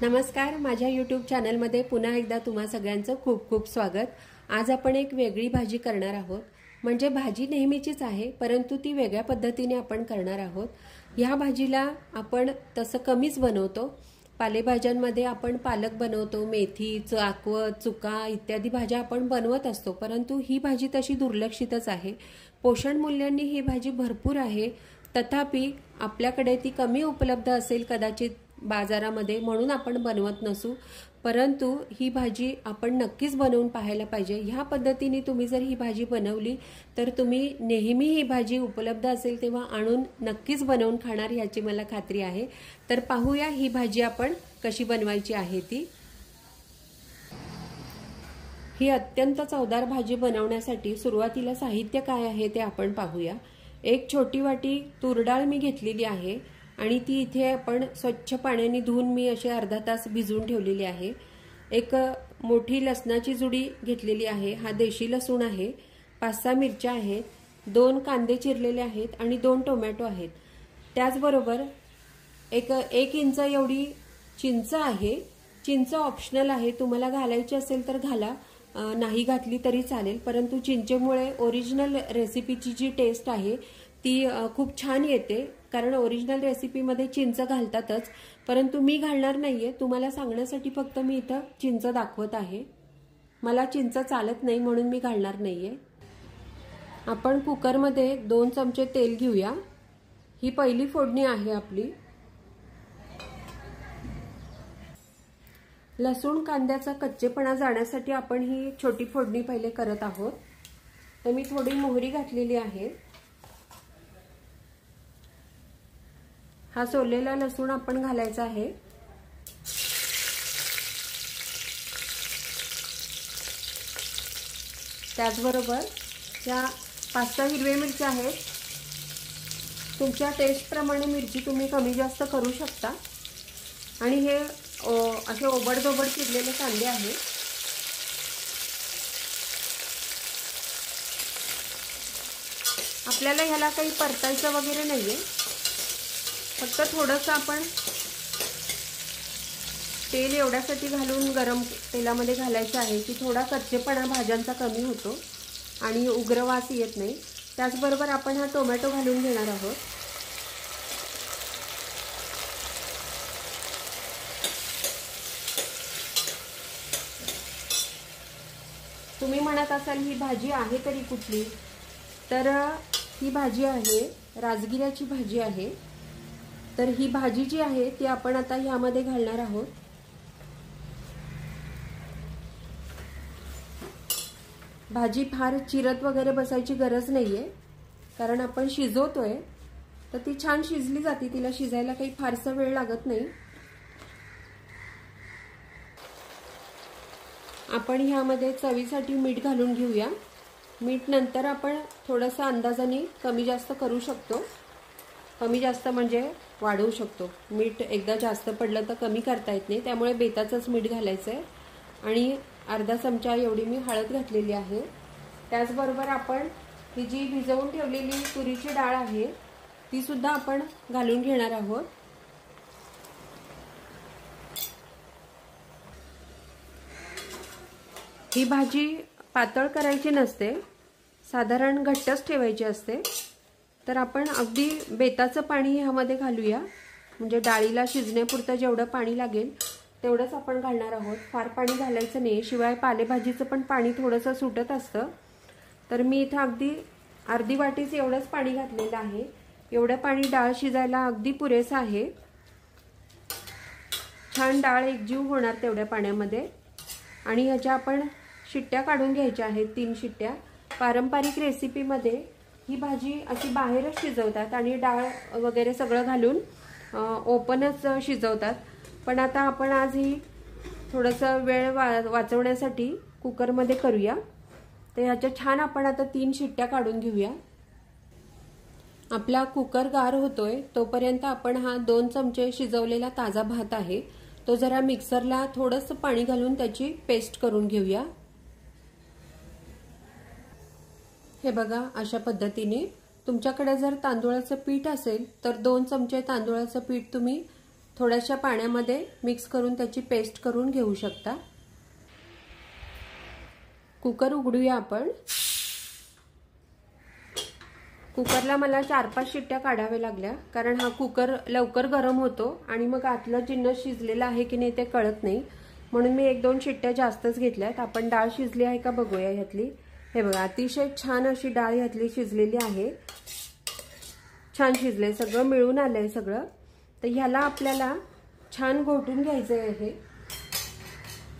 नमस्कार, माझ्या यूट्यूब चॅनलमध्ये पुन्हा एकदा तुम्हा सगळ्यांचं खूप खूप स्वागत। आज आपण एक वेगळी भाजी करणार आहोत। म्हणजे भाजी नेहमीचीच आहे, परंतु ती वेगळ्या पद्धतीने आपण करणार आहोत। ह्या भाजीला आपण तसं कमीच बनवतो। पालेभाज्यांमध्ये आपण पालक बनवतो, मेथी, चाकवत, चुका इत्यादी भाज्या आपण बनवत असतो, परंतु ही भाजी तशी दुर्लक्षितच आहे। पोषण मूल्यांनी ही भाजी भरपूर आहे, तथापि आपल्याकडे ती कमी उपलब्ध असेल कदाचित बाजारामध्ये, म्हणून आपण बनवत नसू। परंतु ही भाजी आपण नक्कीच बनवून पाहायला पाहिजे। ह्या पद्धतीने तुम्ही जर ही भाजी बनवली तर तुम्ही नेहमी ही भाजी उपलब्ध असेल तेव्हा आणून नक्कीच बनवून खाणार याची मला खात्री आहे। तर पाहूया ही भाजी आपण कशी बनवायची आहे ती। ही अत्यंत चवदार भाजी बनवण्यासाठी सुरुवातीला साहित्य काय आहे ते आपण पाहूया। एक छोटी वाटी तूर डाळ मी घेतलेली आहे आणि ती इथे आपण स्वच्छ पाण्याने धुवून मी अशी अर्धा तास भिजवून ठेवलेली आहे। एक मोठी लसणाची जुडी घेतलेली आहे, हा देशी लसूण आहे। 5-6 मिरच्या आहेत, 2 कांदे चिरलेले आहेत आणि 2 टोमॅटो आहेत। त्याचबरोबर एक इंच एवढी चिंच आहे। चिंच ऑप्शनल आहे, तुम्हाला घालायची असेल तर घाला, नाही घातली तरी चालेल, परंतु चिंचेमुळे ओरिजिनल रेसिपीची जी टेस्ट आहे ती खूप छान येते। कारण ओरिजिनल रेसिपीमध्ये चिंच घालतातच, परंतु मी घालणार नाहीये, तुम्हाला सांगण्यासाठी फक्त मी इथं चिंच दाखवत आहे। मला चिंच चालत नाही म्हणून मी घालणार नाहीये। आपण कुकरमध्ये 2 चमचे तेल घेऊया। ही पहिली फोडणी आहे आपली। लसूण कांद्याचा कच्चेपणा जाण्यासाठी आपण ही छोटी फोडणी पहिले करत आहोत। तर मी थोडी मोहरी घातलेली आहे। हा सोललेला लसूण आपण घालायचा आहे। त्याचबरोबर या 5-6 हिरव्या मिरच्या आहेत। तुमच्या टेस्ट प्रमाणे मिरची तुम्ही कमी जास्त करू शकता। आणि हे असे ओबडधोबड चिरलेले कांदे आहेत। आपल्याला ह्याला काही परतायचं वगैरे नाहीये, फक्त थोडंसं आपण तेल एवढ्यासाठी घालून गरम तेलामध्ये घालायचं आहे की थोडा कच्चेपणा भाज्यांचा कमी होतो आणि उग्र वास येत नाही। त्याचबरोबर आपण हा टोमॅटो घालून घेणार आहोत। तुम्ही म्हणत असाल ही भाजी आहे तरी कुठली, तर ही भाजी आहे राजगिऱ्याची भाजी आहे। तर ही भाजी जी आहे ती आपण आता यामध्ये घालणार आहोत। भाजी फार चिरत वगैरे बसायची गरज नाहीये, कारण आपण शिजवतोय तर ती छान शिजली जाते, तिला शिजायला काही फारसा वेळ लागत नाही। आपण ह्यामध्ये चवीसाठी मीठ घालून घेऊया। मीठ नंतर आपण थोडंसं अंदाजाने कमी जास्त करू शकतो। कमी जास्त म्हणजे वाढवू शकतो। मीठ एकदा जास्त पडलं तर कमी करता येत नाही, त्यामुळे बेताचंच मीठ घालायचंय। आणि अर्धा चमचा एवढी मी हळद घातलेली आहे। त्याचबरोबर आपण ही जी भिजवून ठेवलेली तुरीची डाळ आहे ती सुद्धा आपण घालून घेणार आहोत। ही भाजी पातळ करायची नसते, साधारण घट्टच ठेवायची असते। तर आपण अगदी बेताचं पाणी ह्यामध्ये घालूया, म्हणजे डाळीला शिजण्यापुरतं जेवढं पाणी लागेल तेवढंच आपण घालणार आहोत। फार पाणी घालायचं नाही, शिवाय पालेभाजीचं पण पाणी थोडंसं सुटत असतं। तर मी इथं अगदी अर्धी वाटीच एवढंच पाणी घातलेलं आहे। एवढं पाणी डाळ शिजायला अगदी पुरेसं आहे। छान डाळ एकजीव होणार तेवढ्या पाण्यामध्ये। आणि ह्याच्या आपण शिट्ट्या काढून घ्यायच्या आहेत, 3 शिट्ट्या। पारंपरिक रेसिपीमध्ये ही भाजी अशी बाहेरच शिजवतात आणि डाळ वगैरे सगळं घालून ओपनच शिजवतात, पण आता आपण आज ही थोडंसं वेळ वाचवण्यासाठी कुकरमध्ये करूया। तर ह्याच्या छान आपण आता 3 शिट्ट्या काढून घेऊया। आपला कुकर गार होतोय तोपर्यंत आपण हा 2 चमचे शिजवलेला ताजा भात आहे तो जरा मिक्सरला थोडंसं पाणी घालून त्याची पेस्ट करून घेऊया। हे बघा, अशा पद्धतीने तुमच्याकडे जर तांदूळाचं पीठ असेल तर 2 चमचे तांदूळाचं पीठ तुम्ही थोड्याशा पाण्यामध्ये मिक्स करून त्याची पेस्ट करून घेऊ शकता। कुकर उघडूया आपण। कुकरला मला 4-5 शिट्ट्या काढाव्या लागल्या, कारण हा कुकर लवकर गरम होतो आणि मग आतलं जिन्नस शिजलेला आहे की नाही ते कळत नाही, म्हणून मी 1-2 शिट्ट्या जास्तच घेतल्यात। आपण डाळ शिजली आहे का बघूया ह्यातली। हे बघा, अतिशय छान अशी डाळ ह्यातली शिजलेली आहे। छान शिजले, सगळं मिळून आलंय सगळं। तर ह्याला आपल्याला छान घोटून घ्यायचं आहे।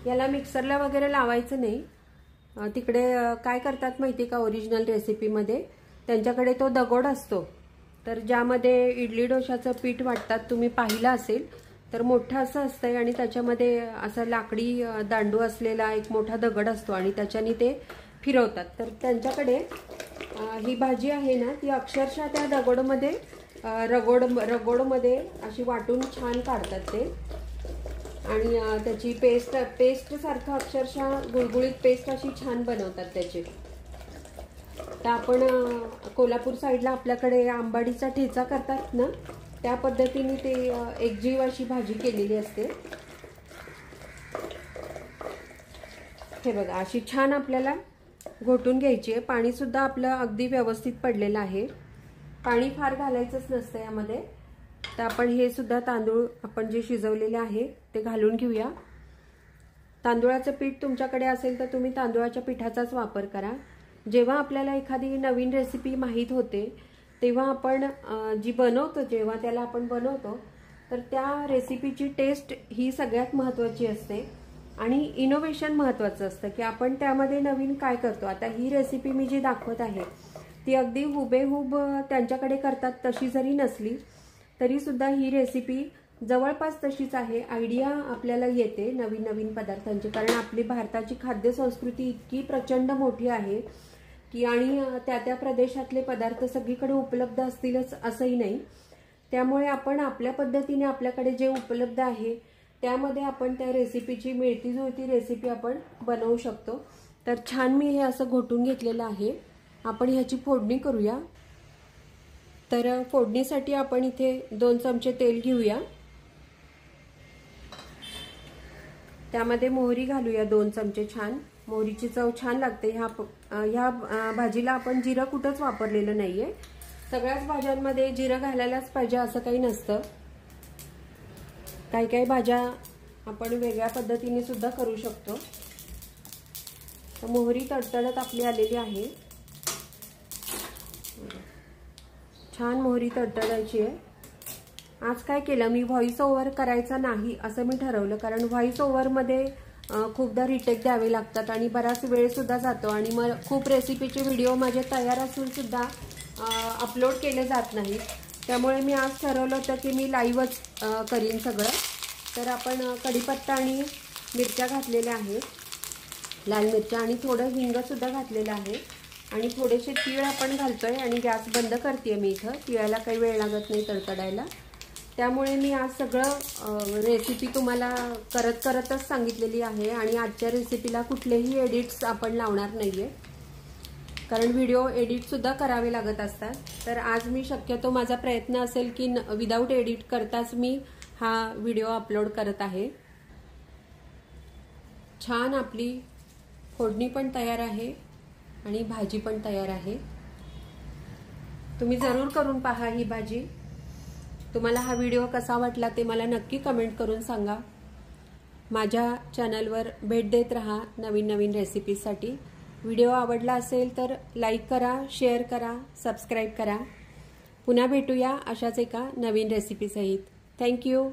याला मिक्सरला वगैरे लावायचं नाही। तिकडे काय करतात माहिती का, ओरिजिनल रेसिपीमध्ये त्यांच्याकडे तो दगड असतो, तर ज्यामध्ये इडली डोशाचं पीठ वाटतात, तुम्ही पाहिलं असेल तर मोठं असं असतंय आणि त्याच्यामध्ये असा लाकडी दांडू असलेला एक मोठा दगड असतो आणि त्याच्याने ते फिरवतात। तर त्यांच्याकडे ही भाजी आहे ना, ती अक्षरशः त्या दगडमध्ये रगोडमध्ये अशी वाटून छान काढतात ते आणि त्याची पेस्ट सारखं अक्षरशः गुळगुळीत पेस्ट अशी छान बनवतात त्याची। तर आपण कोल्हापूर साईडला आपल्याकडे आंबाडीचा ठेचा करतात ना, त्या पद्धतीने ते एकजीव अशी भाजी केलेली असते। हे बघा, अशी छान आपल्याला घोटून घ्यायची आहे। पाणी सुद्धा आपलं अगदी व्यवस्थित पडलेलं आहे, पाणी फार घालायचंच नसतं यामध्ये। तर आपण हे सुद्धा तांदूळ आपण जे शिजवलेले आहे ते घालून घेऊया। तांदूळाचं पीठ तुमच्याकडे असेल तर तुम्ही तांदूळाच्या पिठाचाच वापर करा। जेव्हा आपल्याला एखादी नवीन रेसिपी माहीत होते तेव्हा आपण जी बनवतो, जेव्हा त्याला आपण बनवतो तर त्या रेसिपीची टेस्ट ही सगळ्यात महत्त्वाची असते आणि इनोव्हेशन महत्त्वाचं असतं की आपण त्यामध्ये नवीन काय करतो। आता ही रेसिपी मी जी दाखवत आहे ती अगदी हुबेहूब त्यांच्याकडे करतात तशी जरी नसली तरी सुद्धा ही रेसिपी जवळपास तशीच आहे। आयडिया आपल्याला येते नवीन नवीन पदार्थांची, कारण आपली भारताची खाद्य संस्कृती इतकी प्रचंड मोठी आहे की आणि त्या प्रदेशातले पदार्थ सगळीकडे उपलब्ध असतीलच असंही नाही। त्यामुळे आपण आपल्या पद्धतीने आपल्याकडे जे उपलब्ध आहे त्यामध्ये आपण त्या रेसिपीची मिळती जुळती रेसिपी आपण बनवू शकतो। तर छान मी हे असं घोटून घेतलेलं आहे। आपण ह्याची फोडणी करूया। तर फोडणीसाठी आपण इथे 2 चमचे तेल घेऊया, त्यामध्ये मोहरी घालूया 2 चमचे। छान मोहरीची चव छान लागते। ह्या भाजीला आपण जिरं कुठंच वापरलेलं नाहीये। सगळ्याच भाज्यांमध्ये जिरं घालायलाच पाहिजे असं काही नसतं। काही काही भाज्या आपण वेगळ्या पद्धतीने सुद्धा करू शकतो। तर मोहरी तडतडत आपली आलेली आहे। छान मोहरी तडतडायची आहे। आज काय केलं मी, व्हॉइस ओव्हर करायचा नाही असं मी ठरवलं, कारण व्हॉइस ओव्हरमध्ये खूपदा रिटेक द्यावे लागतात आणि बराच वेळ सुद्धा जातो आणि मग खूप रेसिपीचे व्हिडिओ माझे तयार असून सुद्धा अपलोड केले जात नाही। त्यामुळे मी आज ठरवलं होतं की मी लाईव्हच करीन सगळं। तर आपण कढीपत्ता आणि मिरच्या घातलेल्या आहेत, लाल मिरच्या, आणि थोडं हिंग सुद्धा घातलेलं आहे आणि थोडेसे तीळ आपण घालतोय आणि गॅस बंद करते मी इथं। तिळाला काही वेळ लागत नाही तडतडायला, त्यामुळे मी आज सगळं रेसिपी तुम्हाला करतच सांगितलेली आहे आणि आजच्या रेसिपीला कुठलेही एडिट्स आपण लावणार नाहीये, कारण व्हिडिओ एडिट सुद्धा करावे लागत असतात। तर आज मी शक्यतो माझा प्रयत्न असेल की विदाऊट एडिट करताच मी हा व्हिडिओ अपलोड करत आहे। छान आपली फोडणी पण तयार आहे आणि भाजी पण तयार आहे। तुम्ही जरूर करून पहा ही भाजी। तुम्हाला हा व्हिडिओ कसा वाटला ते मला नक्की कमेंट करून सांगा। माझ्या चॅनलवर भेट देत रहा नवीन नवीन रेसिपीसाठी। व्हिडिओ आवडला असेल तर लाईक करा, शेअर करा, सबस्क्राईब करा। पुन्हा भेटूया अशाच एका नवीन रेसिपी सहित। Thank you.